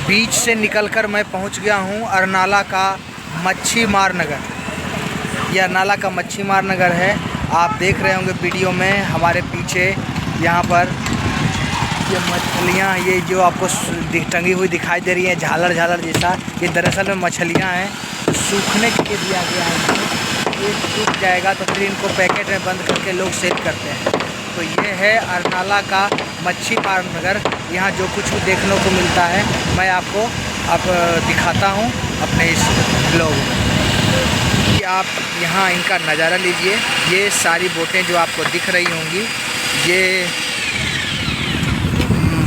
बीच से निकलकर मैं पहुंच गया हूं अरनाला का मच्छी मार नगर। यह अरनाला का मच्छी मार नगर है। आप देख रहे होंगे वीडियो में हमारे पीछे यहाँ पर ये मछलियाँ, ये जो आपको टंगी हुई दिखाई दे रही हैं झालर झालर जैसा, ये दरअसल में मछलियाँ हैं। सूखने के लिए दिया गया है। ये सूख जाएगा तो फिर इनको पैकेट में बंद करके लोग सेल करते हैं। तो ये है अरनाला का मच्छी मार नगर। यहाँ जो कुछ भी देखने को मिलता है मैं आपको अब दिखाता हूँ अपने इस ब्लॉग में कि आप यहाँ इनका नज़ारा लीजिए। ये सारी बोटें जो आपको दिख रही होंगी, ये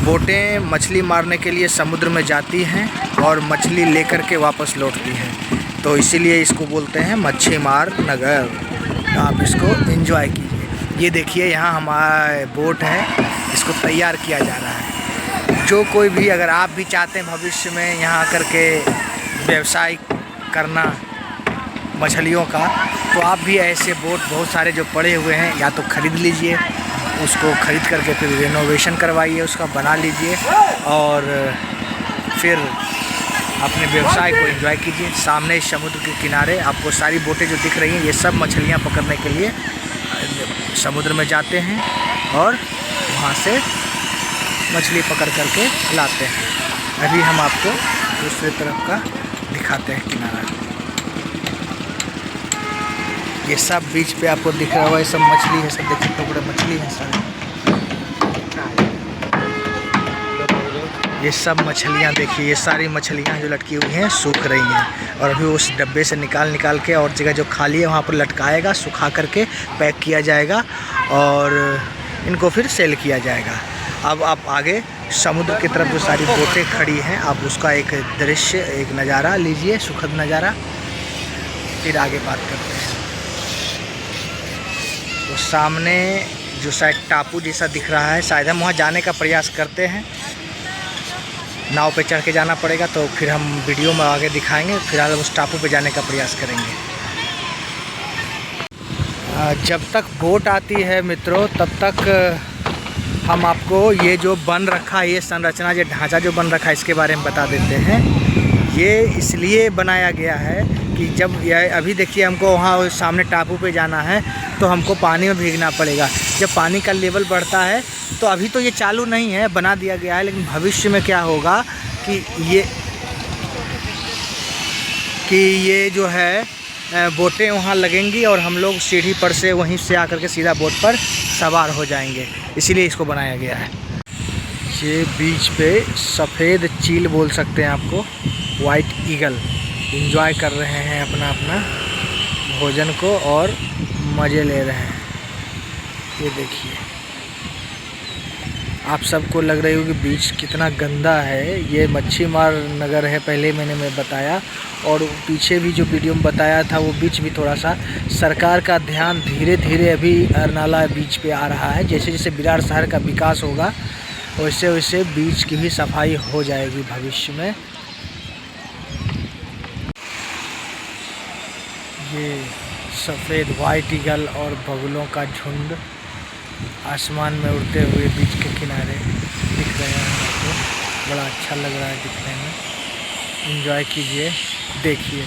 बोटें मछली मारने के लिए समुद्र में जाती हैं और मछली लेकर के वापस लौटती हैं। तो इसीलिए इसको बोलते हैं मच्छी मार नगर। आप इसको एंजॉय कीजिए। ये देखिए यहाँ हमारा बोट है, इसको तैयार किया जा रहा है। जो कोई भी, अगर आप भी चाहते हैं भविष्य में यहाँ आकर के व्यवसाय करना मछलियों का, तो आप भी ऐसे बोट बहुत सारे जो पड़े हुए हैं या तो ख़रीद लीजिए, उसको ख़रीद करके फिर रेनोवेशन करवाइए, उसका बना लीजिए और फिर अपने व्यवसाय को एंजॉय कीजिए। सामने समुद्र के किनारे आपको सारी बोटें जो दिख रही हैं, ये सब मछलियाँ पकड़ने के लिए समुद्र में जाते हैं और वहाँ से मछली पकड़ करके लाते हैं। अभी हम आपको दूसरी तरफ का दिखाते हैं किनारा। ये सब बीच पे आपको दिख रहा होगा, ये सब मछली है, सब देखिए टुकड़े मछली है सारे। ये सब मछलियाँ देखिए, ये सारी मछलियाँ जो लटकी हुई हैं सूख रही हैं और अभी उस डब्बे से निकाल के और जगह जो खाली है वहाँ पर लटकाएगा, सुखा करके पैक किया जाएगा और इनको फिर सेल किया जाएगा। अब आप आगे समुद्र की तरफ जो सारी बोटें खड़ी हैं, आप उसका एक दृश्य, एक नज़ारा लीजिए, सुखद नज़ारा, फिर आगे बात करते हैं। तो सामने जो शायद टापू जैसा दिख रहा है, शायद हम वहाँ जाने का प्रयास करते हैं। नाव पे चढ़ के जाना पड़ेगा, तो फिर हम वीडियो में आगे दिखाएंगे। फिलहाल उस टापू पे जाने का प्रयास करेंगे। जब तक बोट आती है मित्रों, तब तक हम आपको ये जो बन रखा है, ये संरचना, ये ढांचा जो बन रखा है, इसके बारे में बता देते हैं। ये इसलिए बनाया गया है कि जब यह अभी देखिए हमको वहाँ सामने टापू पे जाना है तो हमको पानी में भीगना पड़ेगा। जब पानी का लेवल बढ़ता है तो अभी तो ये चालू नहीं है, बना दिया गया है, लेकिन भविष्य में क्या होगा कि ये जो है बोटें वहाँ लगेंगी और हम लोग सीढ़ी पर से वहीं से आकर के सीधा बोट पर सवार हो जाएंगे। इसीलिए इसको बनाया गया है। ये बीच पे सफ़ेद चील बोल सकते हैं आपको, वाइट ईगल एंजॉय कर रहे हैं अपना भोजन को और मज़े ले रहे हैं। ये देखिए, आप सबको लग रही होगी बीच कितना गंदा है। ये मच्छी मार नगर है, पहले मैंने बताया, और पीछे भी जो वीडियो में बताया था वो बीच भी थोड़ा सा सरकार का ध्यान धीरे धीरे अभी अरनाला बीच पे आ रहा है। जैसे जैसे विरार शहर का विकास होगा वैसे वैसे बीच की भी सफाई हो जाएगी भविष्य में। ये सफ़ेद वाइट ईगल और बगुलों का झुंड आसमान में उड़ते हुए बीच के किनारे दिख रहे हैं हमको। बड़ा अच्छा लग रहा है दिखने में। एंजॉय कीजिए, देखिए।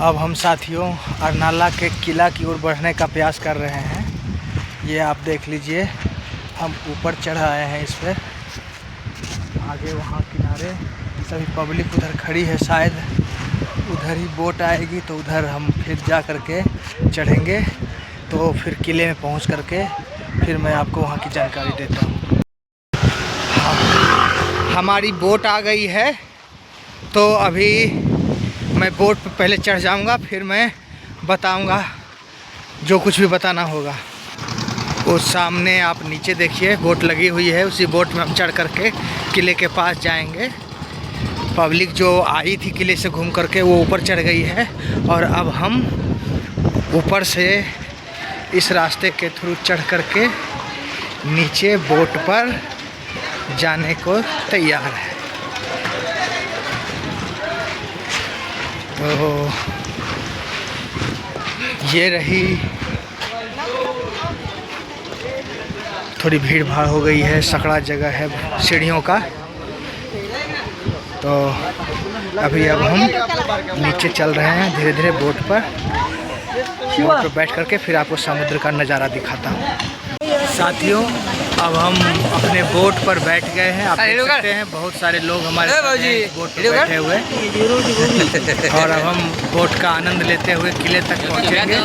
अब हम साथियों अरनाला के किला की ओर बढ़ने का प्रयास कर रहे हैं। ये आप देख लीजिए, हम ऊपर चढ़ आए हैं इस पर। आगे वहाँ किनारे सभी पब्लिक उधर खड़ी है, शायद उधर ही बोट आएगी तो उधर हम फिर जा कर के चढ़ेंगे। तो फिर किले में पहुँच कर के फिर मैं आपको वहाँ की जानकारी देता हूँ। हमारी बोट आ गई है, तो अभी मैं बोट पर पहले चढ़ जाऊँगा, फिर मैं बताऊँगा जो कुछ भी बताना होगा। वो सामने आप नीचे देखिए बोट लगी हुई है, उसी बोट में हम चढ़ कर के किले के पास जाएंगे। पब्लिक जो आई थी किले से घूम करके वो ऊपर चढ़ गई है और अब हम ऊपर से इस रास्ते के थ्रू चढ़ करके नीचे बोट पर जाने को तैयार है। तो ये रही थोड़ी भीड़ भाड़ हो गई है, सकड़ा जगह है सीढ़ियों का। तो अभी अब हम नीचे चल रहे हैं धीरे धीरे बोट पर बैठ करके फिर आपको समुद्र का नज़ारा दिखाता हूँ। साथियों, अब हम अपने बोट पर बैठ गए हैं। आप देख सकते हैं बहुत सारे लोग हमारे बोट पर बैठे हुए और अब हम बोट का आनंद लेते हुए किले तक पहुँचेंगे।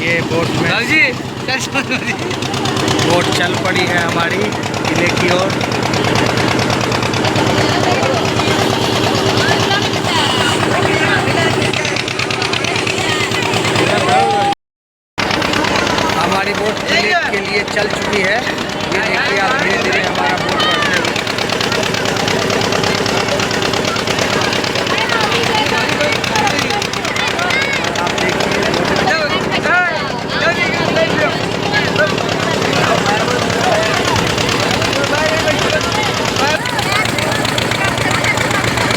ये बोट में बोट चल पड़ी है हमारी किले की ओर। हमारी बोट किले के लिए चल चुकी है। ये देखिए आप धीरे धीरे हमारा बोट बढ़ते हुए। आप देखिए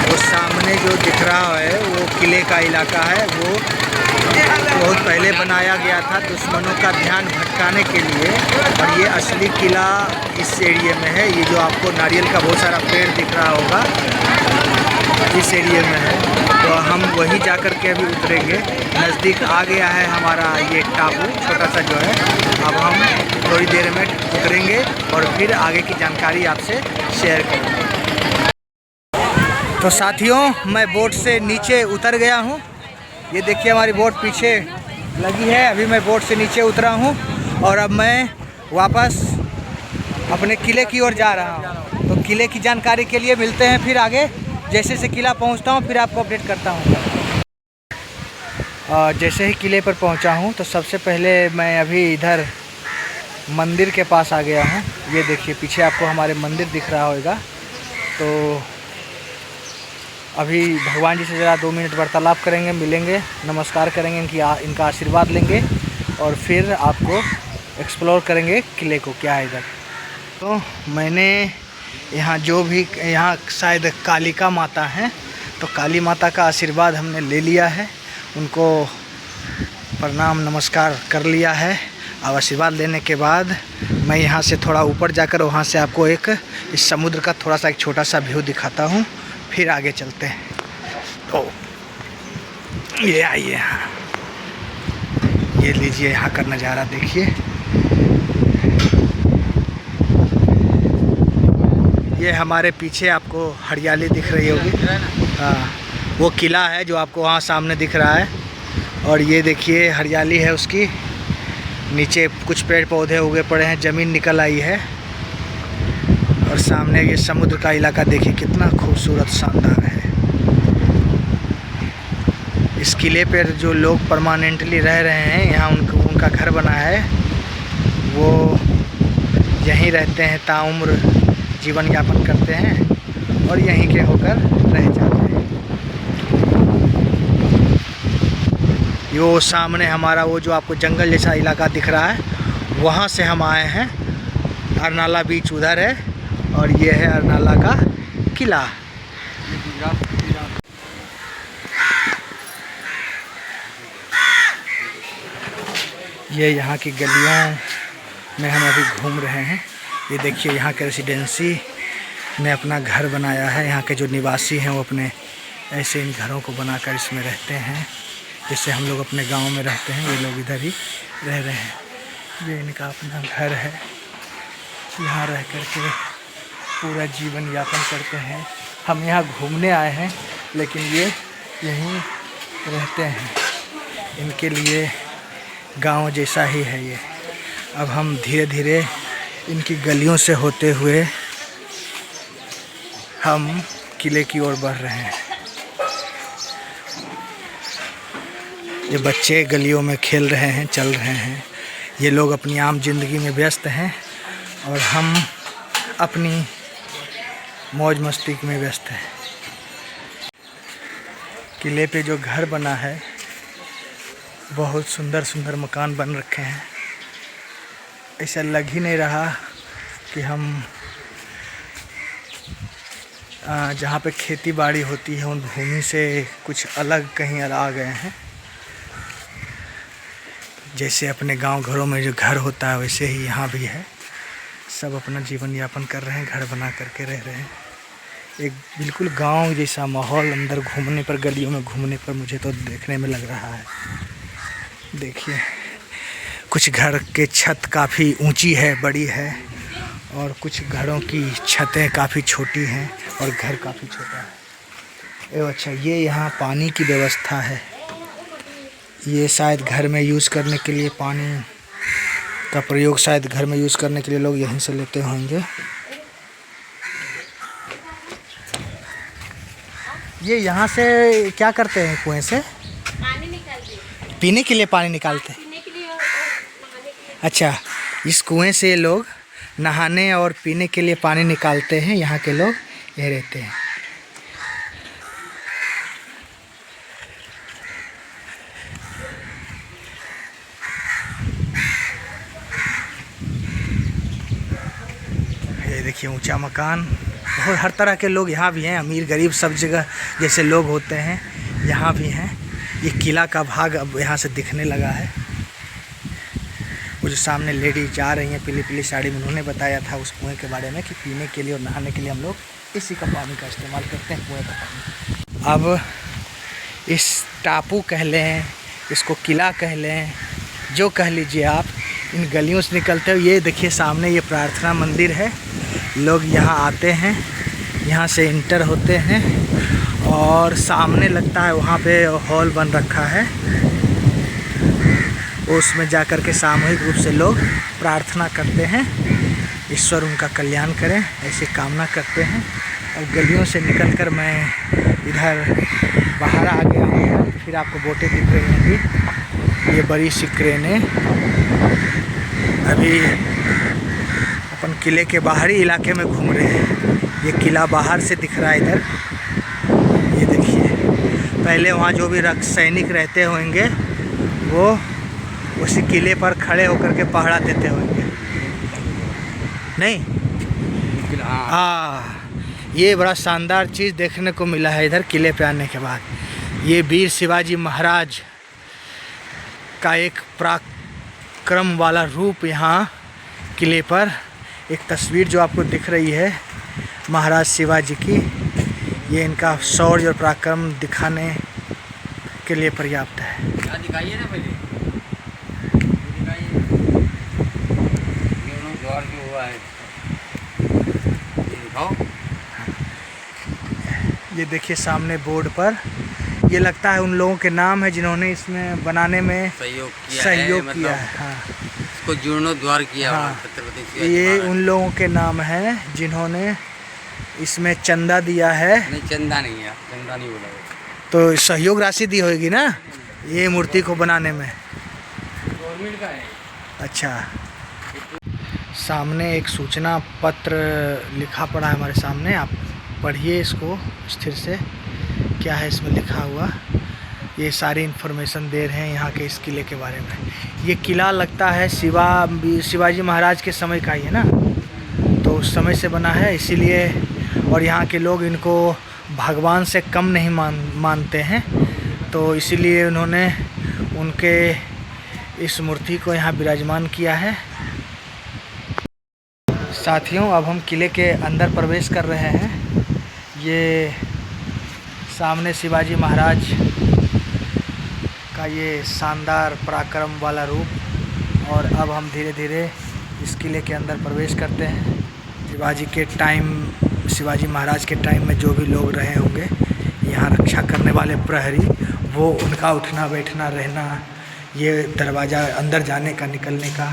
वो सामने जो दिख रहा है वो किले का इलाका है। वो बहुत पहले बनाया गया था दुश्मनों का ध्यान भटकाने के लिए, और ये असली किला इस एरिया में है। ये जो आपको नारियल का बहुत सारा पेड़ दिख रहा होगा इस एरिया में है। तो हम वहीं जाकर के अभी उतरेंगे। नज़दीक आ गया है हमारा ये टापू छोटा सा जो है। अब हम थोड़ी देर में उतरेंगे और फिर आगे की जानकारी आपसे शेयर करेंगे। तो साथियों, मैं बोट से नीचे उतर गया हूँ। ये देखिए हमारी बोट पीछे लगी है। अभी मैं बोट से नीचे उतरा हूँ और अब मैं वापस अपने किले की ओर जा रहा हूँ। तो किले की जानकारी के लिए मिलते हैं फिर आगे। जैसे से किला पहुँचता हूँ फिर आपको अपडेट करता हूँ। जैसे ही किले पर पहुँचा हूँ तो सबसे पहले मैं अभी इधर मंदिर के पास आ गया हूँ। ये देखिए पीछे आपको हमारे मंदिर दिख रहा होगा। तो अभी भगवान जी से ज़रा 2 मिनट वार्तालाप करेंगे, मिलेंगे, नमस्कार करेंगे, इनका आशीर्वाद लेंगे और फिर आपको एक्सप्लोर करेंगे किले को क्या है इधर। तो मैंने यहाँ जो भी यहाँ शायद कालिका माता हैं, तो काली माता का आशीर्वाद हमने ले लिया है। उनको प्रणाम नमस्कार कर लिया है। अब आशीर्वाद लेने के बाद मैं यहाँ से थोड़ा ऊपर जाकर वहाँ से आपको एक इस समुद्र का थोड़ा सा एक छोटा सा व्यू दिखाता हूँ। फिर आगे चलते हैं। तो ये आइए यहाँ, ये लीजिए यहाँ का नज़ारा देखिए। ये हमारे पीछे आपको हरियाली दिख रही होगी। हाँ, वो किला है जो आपको वहाँ सामने दिख रहा है। और ये देखिए हरियाली है उसकी। नीचे कुछ पेड़ पौधे उगे पड़े हैं, ज़मीन निकल आई है। और सामने ये समुद्र का इलाका देखिए कितना खूबसूरत शानदार है। इस किले पर जो लोग परमानेंटली रह रहे हैं, यहाँ उनका घर बना है, वो यहीं रहते हैं, ताउम्र जीवन यापन करते हैं और यहीं के होकर रह जाते हैं। यो सामने हमारा वो जो आपको जंगल जैसा इलाका दिख रहा है, वहाँ से हम आए हैं। अरनाला बीच उधर है और ये है अरनाला का किला। ये यहाँ की गलियों में हम अभी घूम रहे हैं। ये देखिए यहाँ के रेसिडेंसी ने अपना घर बनाया है। यहाँ के जो निवासी हैं वो अपने ऐसे इन घरों को बनाकर इसमें रहते हैं, जैसे हम लोग अपने गांव में रहते हैं। ये लोग इधर ही रह रहे हैं। ये इनका अपना घर है, यहाँ रह कर के पूरा जीवन यापन करते हैं। हम यहाँ घूमने आए हैं लेकिन ये यहीं रहते हैं। इनके लिए गांव जैसा ही है ये। अब हम धीरे धीरे इनकी गलियों से होते हुए हम किले की ओर बढ़ रहे हैं। ये बच्चे गलियों में खेल रहे हैं, चल रहे हैं। ये लोग अपनी आम जिंदगी में व्यस्त हैं और हम अपनी मौज मस्ती में व्यस्त हैं। किले पे जो घर बना है, बहुत सुंदर सुंदर मकान बन रखे हैं। ऐसा लग ही नहीं रहा कि हम जहाँ पे खेती बाड़ी होती है उन भूमि से कुछ अलग कहीं आ गए हैं। जैसे अपने गांव घरों में जो घर होता है वैसे ही यहाँ भी है। सब अपना जीवन यापन कर रहे हैं, घर बना करके रह रहे हैं। एक बिल्कुल गांव जैसा माहौल अंदर घूमने पर, गलियों में घूमने पर मुझे तो देखने में लग रहा है। देखिए कुछ घर के छत काफ़ी ऊंची है, बड़ी है, और कुछ घरों की छतें काफ़ी छोटी हैं और घर काफ़ी छोटा है। एवं अच्छा, ये यहाँ पानी की व्यवस्था है। ये शायद घर में यूज़ करने के लिए, पानी का प्रयोग शायद घर में यूज़ करने के लिए लोग यहीं से लेते होंगे। ये यहाँ से क्या करते हैं? कुएं से पानी निकालते, पीने के लिए पानी निकालते हैं। पीने के लिए और नहाने के लिए। अच्छा, इस कुएं से लोग नहाने और पीने के लिए पानी निकालते हैं। यहाँ के लोग ये रहते हैं। ये देखिए ऊंचा मकान, बहुत हर तरह के लोग यहाँ भी हैं, अमीर गरीब सब जगह जैसे लोग होते हैं यहाँ भी हैं। ये किला का भाग अब यहाँ से दिखने लगा है। वो जो सामने लेडी जा रही हैं पीली पीली साड़ी में, उन्होंने बताया था उस कुएं के बारे में कि पीने के लिए और नहाने के लिए हम लोग इसी का पानी का इस्तेमाल करते हैं, कुएं का पानी। अब इस टापू कह लें, इसको किला कह लें, जो कह लीजिए आप, इन गलियों से निकलते हो। ये देखिए सामने ये प्रार्थना मंदिर है। लोग यहाँ आते हैं, यहाँ से इंटर होते हैं और सामने लगता है वहाँ पे हॉल बन रखा है। उसमें जा कर के सामूहिक रूप से लोग प्रार्थना करते हैं, ईश्वर उनका कल्याण करें, ऐसी कामना करते हैं। और गलियों से निकलकर मैं इधर बाहर आ गया हूँ। फिर आपको बोटें दिख रही होंगी, ये बड़ी सी क्रेनें। अभी अपन किले के बाहरी इलाके में घूम रहे हैं। ये किला बाहर से दिख रहा है इधर, ये देखिए। पहले वहाँ जो भी सैनिक रहते होंगे वो उसी किले पर खड़े होकर के पहरा देते होंगे, नहीं? हाँ, ये बड़ा शानदार चीज़ देखने को मिला है इधर किले पे आने के बाद। ये वीर शिवाजी महाराज का एक पराक्रम वाला रूप यहाँ किले पर, एक तस्वीर जो आपको दिख रही है महाराज शिवाजी की, ये इनका शौर्य और पराक्रम दिखाने के लिए पर्याप्त है। दिखाइए ना पहले, द्वार जो हुआ है ये देखिए सामने बोर्ड पर, ये लगता है उन लोगों के नाम है जिन्होंने इसमें बनाने में सहयोग किया है। हाँ, इसको जीर्णोद्धार किया। हाँ, ये उन लोगों के नाम हैं जिन्होंने इसमें चंदा दिया है। नहीं, चंदा नहीं है, चंदा नहीं बोला, तो सहयोग राशि दी होगी ना ये मूर्ति को बनाने में। गवर्नमेंट का है। अच्छा, सामने एक सूचना पत्र लिखा पड़ा है हमारे सामने, आप पढ़िए इसको स्थिर से, क्या है इसमें लिखा हुआ। ये सारी इन्फॉर्मेशन दे रहे हैं यहाँ के इस किले के बारे में। ये किला लगता है शिवाजी महाराज के समय का ही है ना, तो उस समय से बना है इसीलिए। और यहाँ के लोग इनको भगवान से कम नहीं मानते हैं, तो इसीलिए उन्होंने उनके इस मूर्ति को यहाँ विराजमान किया है। साथियों, अब हम किले के अंदर प्रवेश कर रहे हैं। ये सामने शिवाजी महाराज का ये शानदार पराक्रम वाला रूप, और अब हम धीरे धीरे इस किले के अंदर प्रवेश करते हैं। शिवाजी महाराज के टाइम में जो भी लोग रहे होंगे यहाँ रक्षा करने वाले प्रहरी, वो उनका उठना बैठना रहना, ये दरवाज़ा अंदर जाने का निकलने का,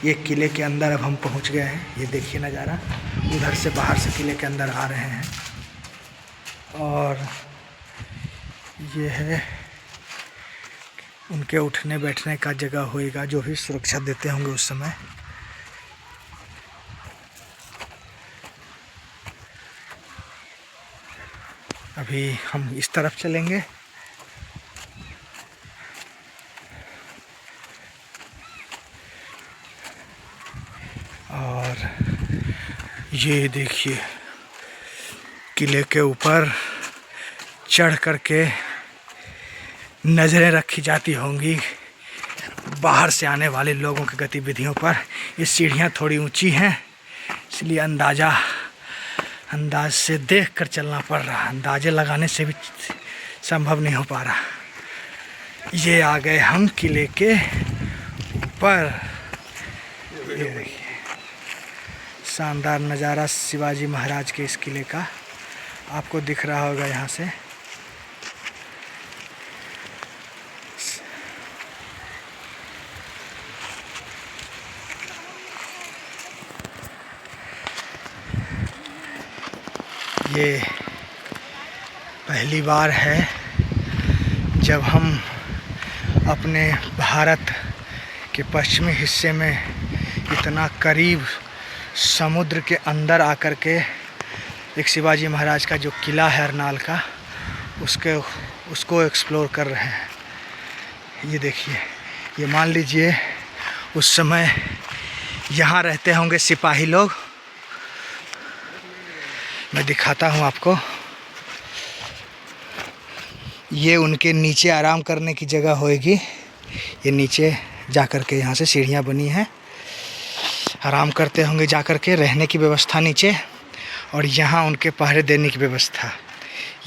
ये किले के अंदर अब हम पहुँच गए हैं। ये देखिए नज़ारा, उधर से बाहर से किले के अंदर आ रहे हैं। और ये है उनके उठने बैठने का जगह होएगा, जो भी सुरक्षा देते होंगे उस समय। अभी हम इस तरफ चलेंगे। और ये देखिए किले के ऊपर चढ़ करके नज़रें रखी जाती होंगी बाहर से आने वाले लोगों की गतिविधियों पर। ये सीढ़ियाँ थोड़ी ऊंची हैं, इसलिए अंदाज से देख कर चलना पड़ रहा, अंदाजे लगाने से भी संभव नहीं हो पा रहा। ये आ गए हम किले के ऊपर। ये देखिए शानदार नज़ारा शिवाजी महाराज के इस किले का आपको दिख रहा होगा यहाँ से। ये पहली बार है जब हम अपने भारत के पश्चिमी हिस्से में इतना करीब समुद्र के अंदर आकर के एक शिवाजी महाराज का जो किला है अरनाल का, उसको एक्सप्लोर कर रहे हैं। ये देखिए, ये मान लीजिए उस समय यहाँ रहते होंगे सिपाही लोग। मैं दिखाता हूँ आपको। ये उनके नीचे आराम करने की जगह होएगी। ये नीचे जा कर के यहाँ से सीढ़ियाँ बनी हैं, आराम करते होंगे जा कर के, रहने की व्यवस्था नीचे, और यहाँ उनके पहरे देने की व्यवस्था।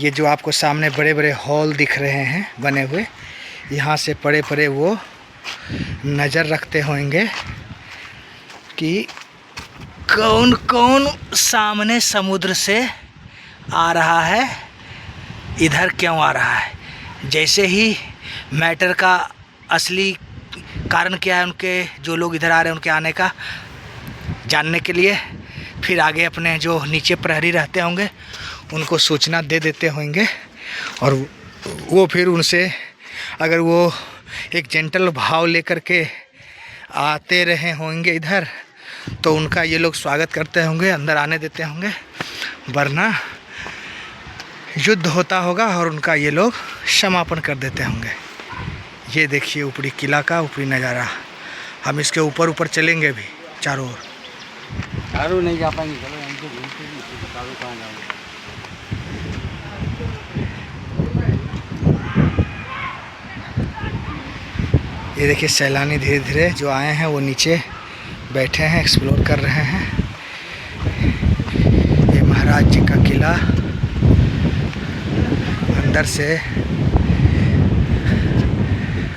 ये जो आपको सामने बड़े बड़े हॉल दिख रहे हैं बने हुए, यहाँ से पड़े पड़े वो नज़र रखते होंगे कि कौन कौन सामने समुद्र से आ रहा है, इधर क्यों आ रहा है। जैसे ही मैटर का असली कारण क्या है, उनके जो लोग इधर आ रहे हैं उनके आने का जानने के लिए, फिर आगे अपने जो नीचे प्रहरी रहते होंगे उनको सूचना दे देते होंगे, और वो फिर उनसे अगर वो एक जेंटल भाव लेकर के आते रहे होंगे इधर, तो उनका ये लोग स्वागत करते होंगे, अंदर आने देते होंगे, वरना युद्ध होता होगा और उनका ये लोग समापन कर देते होंगे। ये देखिए ऊपरी किला का ऊपरी नज़ारा। हम इसके ऊपर चलेंगे भी चारों ओर। चारों नहीं जा पाएंगे, चलो हमको घूमते भी चारों कहाँ जाओगे। ये देखिए सैलानी धीरे धीरे जो आए हैं वो नीचे बैठे हैं, एक्सप्लोर कर रहे हैं। ये महाराज जी का किला अंदर से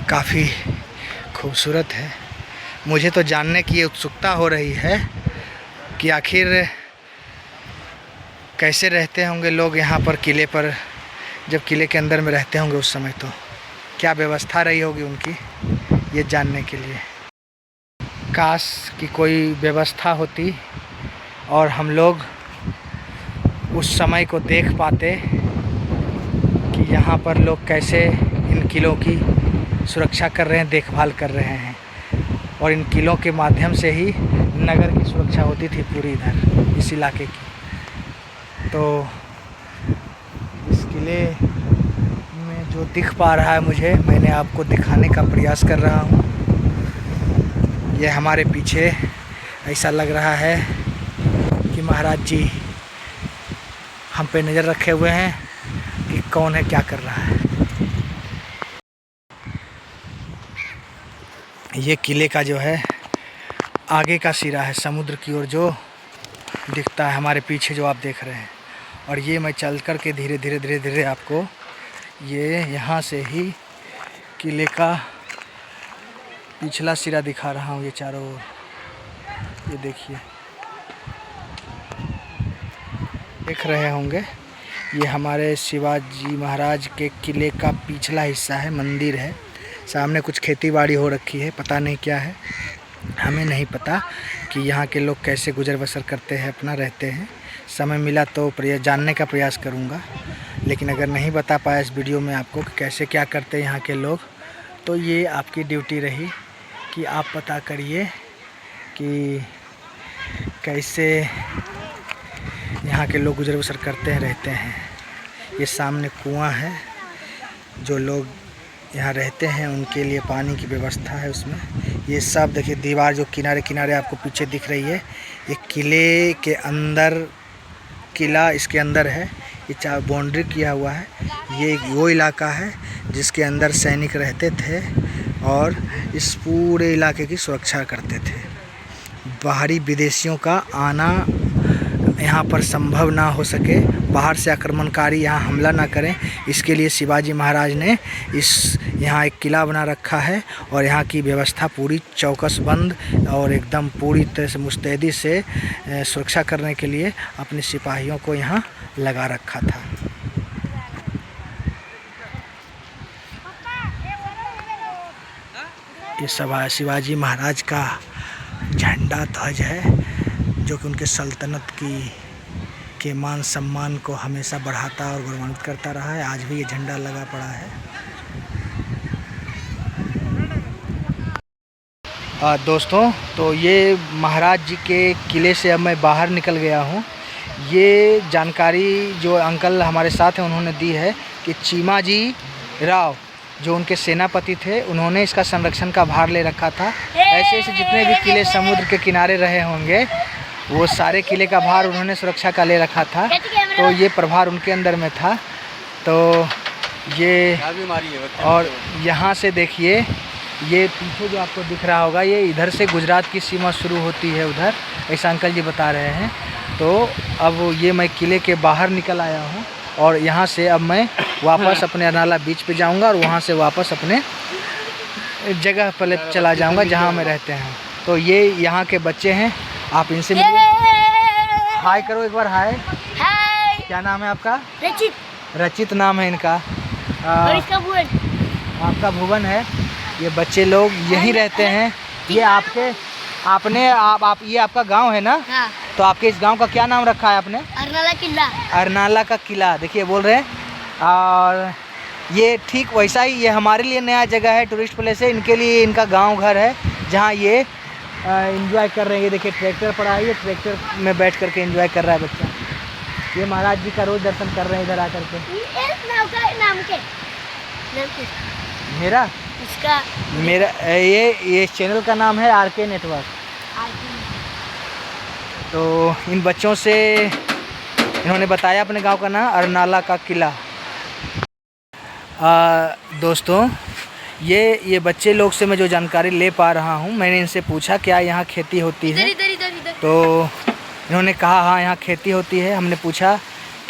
काफ़ी खूबसूरत है। मुझे तो जानने की उत्सुकता हो रही है कि आखिर कैसे रहते होंगे लोग यहाँ पर किले पर, जब किले के अंदर में रहते होंगे उस समय, तो क्या व्यवस्था रही होगी उनकी, ये जानने के लिए। काश कि कोई व्यवस्था होती और हम लोग उस समय को देख पाते कि यहाँ पर लोग कैसे इन किलों की सुरक्षा कर रहे हैं, देखभाल कर रहे हैं, और इन किलों के माध्यम से ही नगर की सुरक्षा होती थी पूरी इधर इस इलाके की। तो इस किले में जो दिख पा रहा है मुझे, मैंने आपको दिखाने का प्रयास कर रहा हूँ। ये हमारे पीछे ऐसा लग रहा है कि महाराज जी हम पे नज़र रखे हुए हैं कि कौन है क्या कर रहा है। ये किले का जो है आगे का सिरा है, समुद्र की ओर जो दिखता है हमारे पीछे जो आप देख रहे हैं। और ये मैं चल कर के धीरे धीरे आपको ये यहाँ से ही किले का पिछला सिरा दिखा रहा हूँ। ये चारों ओर ये देखिए, देख रहे होंगे, ये हमारे शिवाजी महाराज के किले का पिछला हिस्सा है, मंदिर है। सामने कुछ खेती बाड़ी हो रखी है, पता नहीं क्या है, हमें नहीं पता कि यहाँ के लोग कैसे गुजर बसर करते हैं, अपना रहते हैं। समय मिला तो जानने का प्रयास करूँगा, लेकिन अगर नहीं बता पाया इस वीडियो में आपको कि कैसे क्या करते हैं यहाँ के लोग, तो ये आपकी ड्यूटी रही कि आप पता करिए कि कैसे यहाँ के लोग गुजर बसर करते हैं, रहते हैं। ये सामने कुआं है, जो लोग यहाँ रहते हैं उनके लिए पानी की व्यवस्था है उसमें। ये सब देखिए दीवार जो किनारे किनारे आपको पीछे दिख रही है, ये किले के अंदर, किला इसके अंदर है, ये चार बाउंड्री किया हुआ है। ये वो इलाका है जिसके अंदर सैनिक रहते थे और इस पूरे इलाके की सुरक्षा करते थे। बाहरी विदेशियों का आना यहाँ पर संभव ना हो सके, बाहर से आक्रमणकारी यहाँ हमला ना करें, इसके लिए शिवाजी महाराज ने यहाँ एक किला बना रखा है और यहाँ की व्यवस्था पूरी चौकसबंद और एकदम पूरी तरह से मुस्तैदी से सुरक्षा करने के लिए अपने सिपाहियों को यहाँ लगा रखा था। ये सब शिवाजी महाराज का झंडा ध्वज है जो कि उनके सल्तनत के मान सम्मान को हमेशा बढ़ाता और गौरवान्वित करता रहा है। आज भी ये झंडा लगा पड़ा है। दोस्तों, तो ये महाराज जी के किले से अब मैं बाहर निकल गया हूँ। ये जानकारी जो अंकल हमारे साथ हैं उन्होंने दी है कि चीमाजी राव जो उनके सेनापति थे, उन्होंने इसका संरक्षण का भार ले रखा था। ऐसे ऐसे जितने भी किले समुद्र के किनारे रहे होंगे वो सारे किले का भार उन्होंने सुरक्षा का ले रखा था, तो ये प्रभार उनके अंदर में था। तो ये और यहाँ से देखिए, ये पीछे जो आपको दिख रहा होगा, ये इधर से गुजरात की सीमा शुरू होती है उधर, ऐसा अंकल जी बता रहे हैं। तो अब ये मैं किले के बाहर निकल आया हूँ और यहाँ से अब मैं वापस अपने अरनाला बीच पे जाऊँगा और वहाँ से वापस अपने जगह पर चला जाऊँगा जहाँ मैं रहते हैं। तो ये यहाँ के बच्चे हैं, आप इनसे मिलिए, हाय करो एक बार, हाय। क्या नाम है आपका? रचित। रचित नाम है इनका। और इसका भुवन। आपका भुवन है। ये बच्चे लोग यहीं रहते हैं। ये आपके आप ये आपका गांव है ना? हाँ। तो आपके इस गांव का क्या नाम रखा है आपने? अरनाला किला। अरनाला का किला, देखिए बोल रहे हैं। और ये ठीक वैसा ही, ये हमारे लिए नया जगह है, टूरिस्ट प्लेस है, इनके लिए इनका गांव घर है जहां ये एंजॉय कर रहे हैं। ये देखिए ट्रैक्टर पड़ा है, ये ट्रैक्टर में बैठ करके एंजॉय कर रहा है बच्चा। ये महाराज जी का रोज दर्शन कर रहे हैं इधर आकर के। मेरा इसका मेरा ये चैनल का नाम है आरके नेटवर्क। तो इन बच्चों से इन्होंने बताया अपने गांव का नाम अरनाला का किला। दोस्तों, ये बच्चे लोग से मैं जो जानकारी ले पा रहा हूँ, मैंने इनसे पूछा क्या यहाँ खेती होती है, तो इन्होंने कहा हाँ यहाँ खेती होती है। हमने पूछा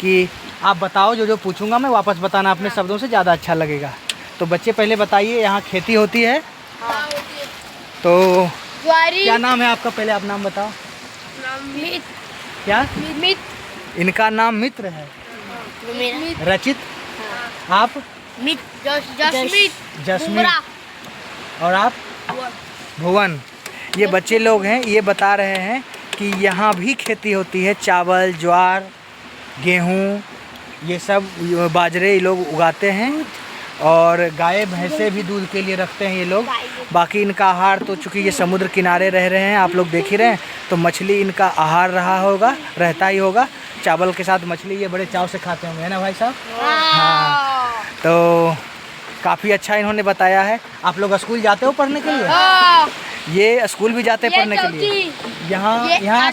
कि आप बताओ, जो पूछूंगा मैं वापस बताना अपने शब्दों से, ज़्यादा अच्छा लगेगा। तो बच्चे पहले बताइए, यहाँ खेती होती है? हाँ, होती है। तो ज्वारी। क्या नाम है आपका? पहले आप नाम बताओ। मित। क्या? मित। इनका नाम मित्र है। मेरा रचित। आप? मित। जसमीत। जसमीत। और आप? भुवन। ये बच्चे लोग हैं, ये बता रहे हैं कि यहाँ भी खेती होती है, चावल, ज्वार, गेहूँ, ये सब बाजरे ये लोग उगाते हैं। और गाय भैंसे भी दूध के लिए रखते हैं ये लोग। बाकी इनका आहार तो चूँकि ये समुद्र किनारे रह रहे हैं, आप लोग देख ही रहे हैं, तो मछली इनका आहार रहता ही होगा। चावल के साथ मछली ये बड़े चाव से खाते होंगे, है ना भाई साहब? हाँ। तो काफ़ी अच्छा इन्होंने बताया है। आप लोग स्कूल जाते हो पढ़ने के लिए? ये स्कूल भी जाते हैं पढ़ने के लिए? यहाँ ये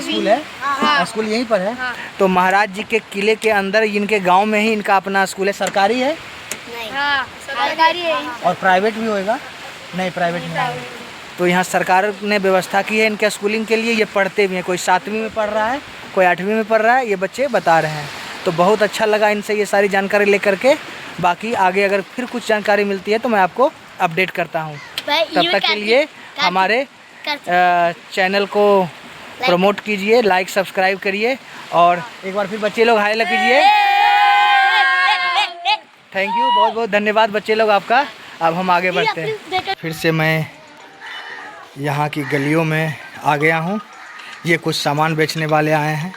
स्कूल है। हाँ। स्कूल यहीं पर है। हाँ। तो महाराज जी के किले के अंदर इनके गांव में ही इनका अपना स्कूल है। सरकारी है? नहीं। हाँ, सरकारी है। और प्राइवेट भी होएगा? नहीं, प्राइवेट नहीं है। तो यहाँ सरकार ने व्यवस्था की है इनके स्कूलिंग के लिए। ये पढ़ते भी हैं, कोई 7वीं में पढ़ रहा है, कोई 8वीं में पढ़ रहा है, ये बच्चे बता रहे हैं। तो बहुत अच्छा लगा इनसे ये सारी जानकारी लेकर के। बाकी आगे अगर फिर कुछ जानकारी मिलती है तो मैं आपको अपडेट करता हूँ। तब तक के लिए हमारे चैनल को प्रमोट कीजिए, लाइक सब्सक्राइब करिए और एक बार फिर बच्चे लोग हाय लग कीजिए। थैंक यू, बहुत बहुत धन्यवाद बच्चे लोग आपका। अब हम आगे बढ़ते हैं। फिर से मैं यहाँ की गलियों में आ गया हूँ। ये कुछ सामान बेचने वाले आए हैं।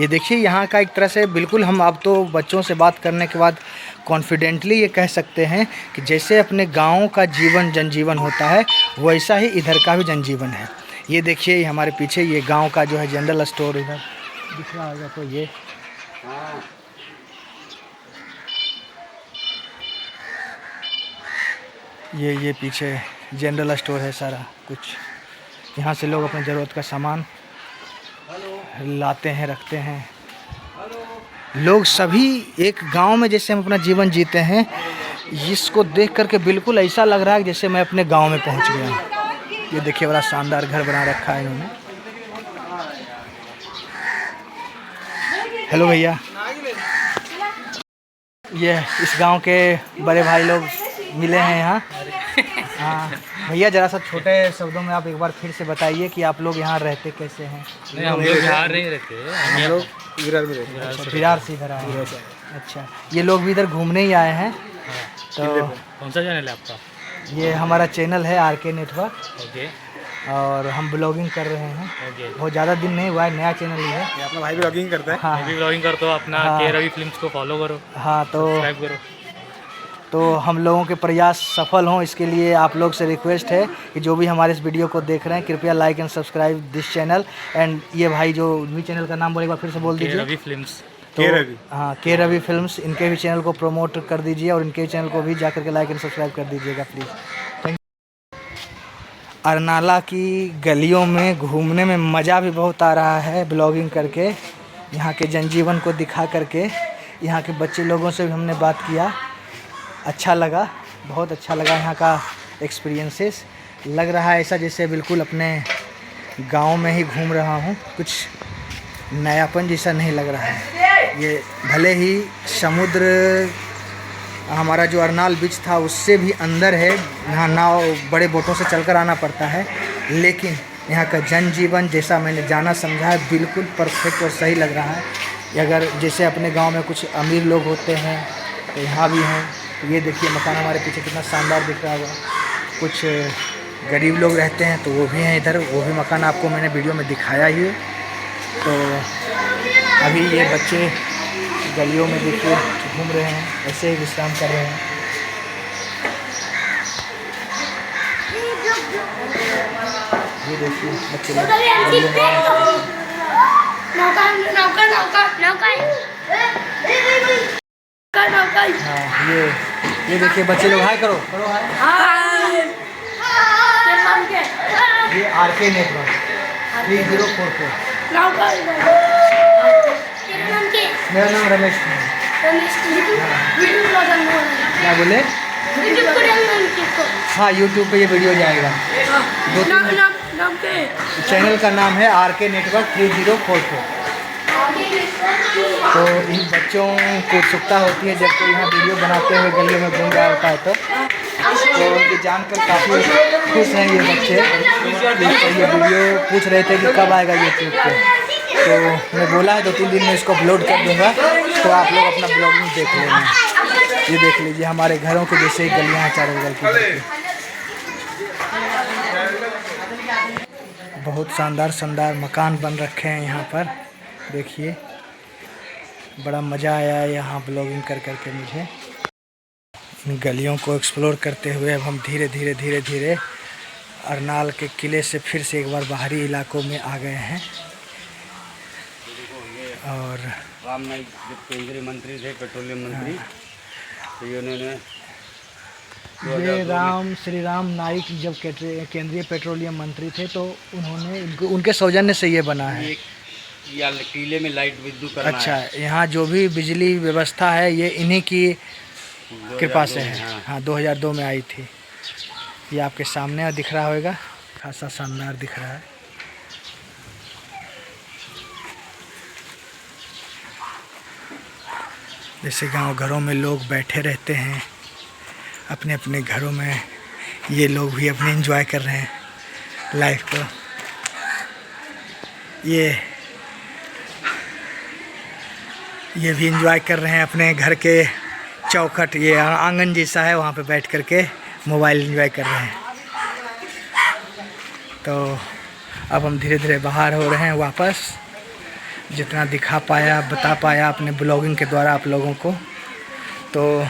ये देखिए यहाँ का एक तरह से बिल्कुल, हम अब तो बच्चों से बात करने के बाद कॉन्फिडेंटली ये कह सकते हैं कि जैसे अपने गाँव का जीवन जनजीवन होता है, वैसा ही इधर का भी जनजीवन है। ये देखिए हमारे पीछे ये गांव का जो है जनरल स्टोर इधर दिख रहा होगा, तो ये पीछे जनरल स्टोर है सारा कुछ। यहाँ से लोग अपनी ज़रूरत का सामान लाते हैं, रखते हैं। लोग सभी एक गांव में जैसे हम अपना जीवन जीते हैं, इसको देख करके बिल्कुल ऐसा लग रहा है जैसे मैं अपने गांव में पहुंच गया हूँ। ये देखिए बड़ा शानदार घर बना रखा है इन्होंने। हेलो भैया, ये इस गांव के बड़े भाई लोग मिले हैं यहाँ। हाँ भैया, ज़रा सा छोटे शब्दों में आप एक बार फिर से बताइए कि आप लोग यहाँ रहते कैसे हैं? नहीं, हम लोग बिहार नहीं रहते, हम लोग विरार में रहते हैं। अच्छा, बिहार से इधर आए हैं। अच्छा, ये लोग भी इधर घूमने ही आए हैं। तो कौन सा चैनल है आपका? ये हमारा चैनल है आरके नेटवर्क, ओके और हम ब्लॉगिंग कर रहे हैं। ओके। बहुत ज़्यादा दिन नहीं हुआ है, नया चैनल ही है। ये अपना भाई भी ब्लॉगिंग करता है। हाँ मैं भी ब्लॉगिंग करता हूँ अपना। हाँ। के रवि फिल्म्स को फॉलो करो, हाँ, सब्सक्राइब करो। तो हम लोगों के प्रयास सफल हों इसके लिए आप लोग से रिक्वेस्ट है कि जो भी हमारे इस वीडियो को देख रहे हैं कृपया like and subscribe this channel. And ये भाई जो भी चैनल का नाम बोले एक बार फिर से बोल के दीजिए। रवि फिल्म्स। तो के रवि। हाँ, के रवि फिल्म्स, इनके भी चैनल को प्रमोट कर दीजिए और इनके चैनल को भी जा करके लाइक एंड सब्सक्राइब कर दीजिएगा प्लीज़। Thank you. अरनाला की गलियों में घूमने में मज़ा भी बहुत आ रहा है ब्लॉगिंग करके। यहाँ के जनजीवन को दिखा करके यहाँ के बच्चे लोगों से भी हमने बात किया, अच्छा लगा, बहुत अच्छा लगा यहाँ का एक्सपीरियंसेस। लग रहा है ऐसा जैसे बिल्कुल अपने गांव में ही घूम रहा हूँ, कुछ नयापन जैसा नहीं लग रहा है। ये भले ही समुद्र हमारा जो अरनाल बीच था उससे भी अंदर है, यहाँ नाव बड़े बोटों से चलकर आना पड़ता है, लेकिन यहाँ का जनजीवन जैसा मैंने जाना समझा है बिल्कुल परफेक्ट और सही लग रहा है। अगर जैसे अपने गांव में कुछ अमीर लोग होते हैं तो यहाँ भी हैं। ये देखिए मकान हमारे पीछे कितना शानदार दिख रहा होगा। कुछ गरीब लोग रहते हैं तो वो भी हैं इधर, वो भी मकान आपको मैंने वीडियो में दिखाया ही है। तो अभी ये बच्चे गलियों में देखिए घूम रहे हैं, ऐसे ही विश्राम कर रहे हैं। ये देखिए बच्चे लोग हाँ, ये देखिए बच्चे लोग हाय करो हाय। ये आरके नेटवर्क 3044। मेरा नाम रमेश क्या बोले? हाँ, यूट्यूब पे ये वीडियो जाएगा। चैनल का नाम है आरके नेटवर्क 3044। तो इन बच्चों को उत्सुकता होती है जब कोई यहाँ वीडियो बनाते हुए गलियों में घूम रहा होता है तो ये जानकर काफ़ी खुश हैं ये बच्चे। तो ये वीडियो पूछ रहे थे कि कब आएगा यूट्यूब पे, तो मैं बोला है 2-3 दिन में इसको अपलोड कर दूँगा, तो आप लोग अपना ब्लॉगिंग देख लेना। ये देख लीजिए हमारे घरों के जैसे ही गलियाँ हैं चारों बगल की। बहुत शानदार मकान बन रखे हैं यहाँ पर, देखिए बड़ा मज़ा आया है यहाँ ब्लॉगिंग कर करके मुझे। इन गलियों को एक्सप्लोर करते हुए अब हम धीरे धीरे अरनाल के किले से फिर से एक बार बाहरी इलाकों में आ गए हैं। और राम नाईक जब केंद्रीय मंत्री थे, पेट्रोलियम मंत्री, तो उन्होंने ये श्री राम नाईक जब केंद्रीय पेट्रोलियम मंत्री थे तो उन्होंने उनके सौजन्य से ये बना है। या किले में लाइट विद्युत करना। अच्छा, यहाँ जो भी बिजली व्यवस्था है ये इन्हीं की कृपा से है। हाँ, 2002 में आई थी। ये आपके सामने दिख रहा होगा, खासा शानदार दिख रहा है। जैसे गांव घरों में लोग बैठे रहते हैं अपने अपने घरों में, ये लोग भी अपने एंजॉय कर रहे हैं लाइफ को। ये भी एंजॉय कर रहे हैं अपने घर के चौखट, ये आंगन जैसा है, वहाँ पे बैठ कर के मोबाइल एंजॉय कर रहे हैं। तो अब हम धीरे धीरे बाहर हो रहे हैं वापस। जितना दिखा पाया बता पाया अपने ब्लॉगिंग के द्वारा आप लोगों को। तो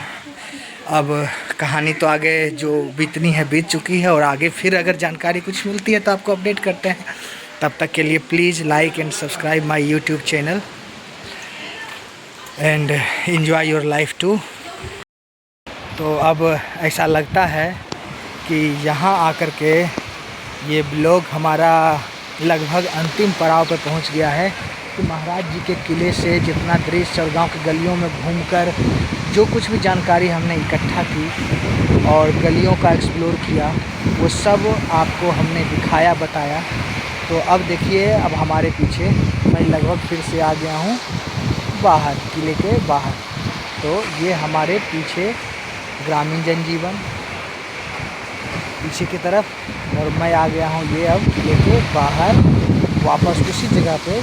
अब कहानी तो आगे जो बीतनी है बीत चुकी है, और आगे फिर अगर जानकारी कुछ मिलती है तो आपको अपडेट करते हैं। तब तक के लिए please like and subscribe my YouTube channel and enjoy your life too. तो अब ऐसा लगता है कि यहाँ आकर के ये ब्लॉग हमारा लगभग अंतिम पड़ाव पर पहुँच गया है कि महाराज जी के किले से जितना दृश्य और गांव के गलियों में घूमकर जो कुछ भी जानकारी हमने इकट्ठा की और गलियों का एक्सप्लोर किया वो सब आपको हमने दिखाया, बताया। तो अब देखिए, अब हमारे पीछे मैं लगभग फिर से आ गया हूँ बाहर, किले के बाहर। तो ये हमारे पीछे ग्रामीण जनजीवन पीछे की तरफ, और मैं आ गया हूँ ये अब किले के बाहर वापस उसी जगह पे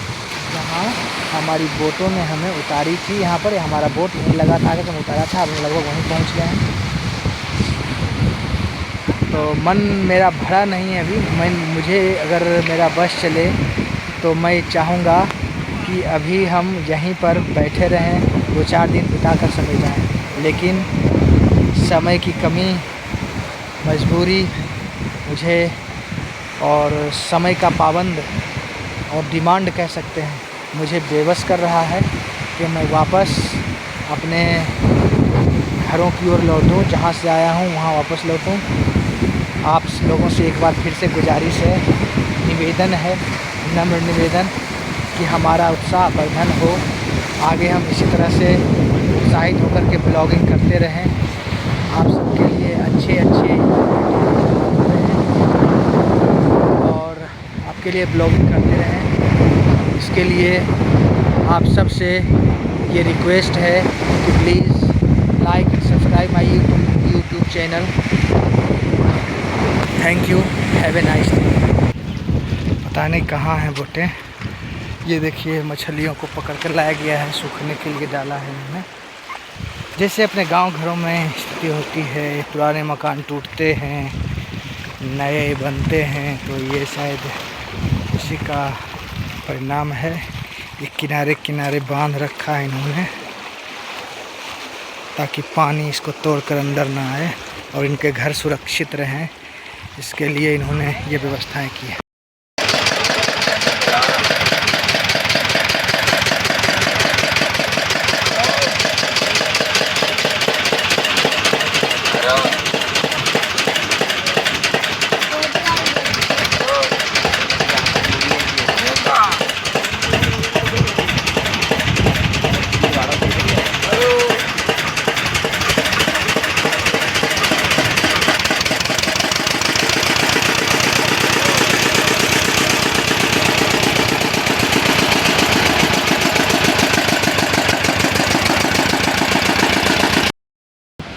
जहाँ हमारी बोटों ने हमें उतारी थी। यहाँ पर हमारा बोट यहीं लगा था, आगे हम उतारा था, अब लगभग वहीं पहुँच गए हैं। तो मन मेरा भरा नहीं है अभी। मुझे अगर मेरा बस चले तो मैं चाहूँगा कि अभी हम यहीं पर बैठे रहें, 2-4 दिन बिता कर चले जाएँ, लेकिन समय की कमी, मजबूरी मुझे और समय का पाबंद और डिमांड कह सकते हैं, मुझे बेबस कर रहा है कि मैं वापस अपने घरों की ओर लौटूं, जहाँ से आया हूँ वहाँ वापस लौटूं। आप लोगों से एक बार फिर से गुजारिश है, निवेदन है, नम्र निवेदन कि हमारा उत्साह वर्धन हो, आगे हम इसी तरह से उत्साहित होकर के ब्लॉगिंग करते रहें, आप सबके लिए अच्छे और आपके लिए ब्लॉगिंग करते रहें। इसके लिए आप सब से ये रिक्वेस्ट है कि please like and subscribe my YouTube channel. Thank you, have a nice day. पता नहीं कहाँ हैं बोटें। ये देखिए, मछलियों को पकड़ कर लाया गया है, सूखने के लिए डाला है इन्होंने। जैसे अपने गांव घरों में स्थिति होती है, पुराने मकान टूटते हैं, नए बनते हैं, तो ये शायद इसी का परिणाम है। ये किनारे किनारे बांध रखा है इन्होंने ताकि पानी इसको तोड़कर अंदर ना आए और इनके घर सुरक्षित रहें, इसके लिए इन्होंने ये व्यवस्थाएं की है।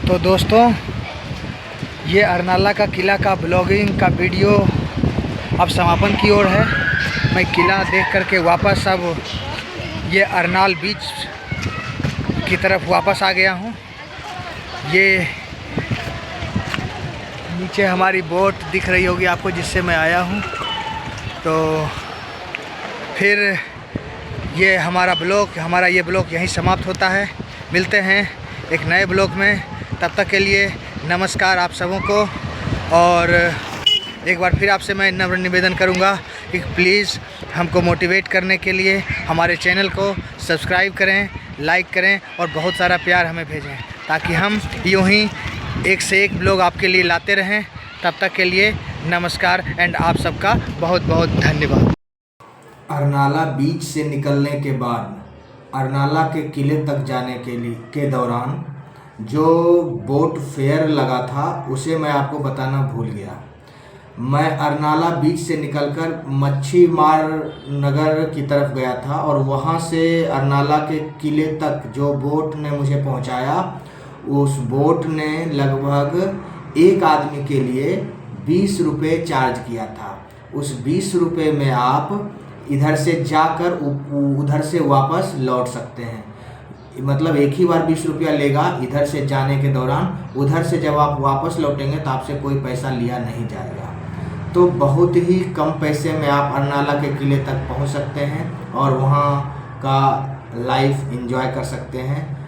तो दोस्तों, ये अरनाला का किला का ब्लॉगिंग का वीडियो अब समापन की ओर है। मैं किला देख करके वापस अब ये अरनाल बीच की तरफ वापस आ गया हूँ। ये नीचे हमारी बोट दिख रही होगी आपको, जिससे मैं आया हूँ। तो फिर ये हमारा ये ब्लॉग यहीं समाप्त होता है। मिलते हैं एक नए ब्लॉग में, तब तक के लिए नमस्कार आप सबों को। और एक बार फिर आपसे मैं नम्र निवेदन करूंगा कि प्लीज़ हमको मोटिवेट करने के लिए हमारे चैनल को सब्सक्राइब करें, लाइक करें और बहुत सारा प्यार हमें भेजें, ताकि हम यूँ ही एक से एक ब्लॉग आपके लिए लाते रहें। तब तक के लिए नमस्कार एंड आप सबका बहुत बहुत धन्यवाद। अरनाला बीच से निकलने के बाद अरनाला के किले तक जाने के दौरान जो बोट फेयर लगा था उसे मैं आपको बताना भूल गया। मैं अरनाला बीच से निकलकर मच्छी मार नगर की तरफ गया था और वहाँ से अरनाला के किले तक जो बोट ने मुझे पहुँचाया, उस बोट ने लगभग एक आदमी के लिए 20 रुपये चार्ज किया था। उस 20 रुपये में आप इधर से जाकर उधर से वापस लौट सकते हैं। मतलब एक ही बार 20 रुपया लेगा इधर से जाने के दौरान, उधर से जब आप वापस लौटेंगे तो आपसे कोई पैसा लिया नहीं जाएगा। तो बहुत ही कम पैसे में आप अरनाला के किले तक पहुंच सकते हैं और वहां का लाइफ एंजॉय कर सकते हैं।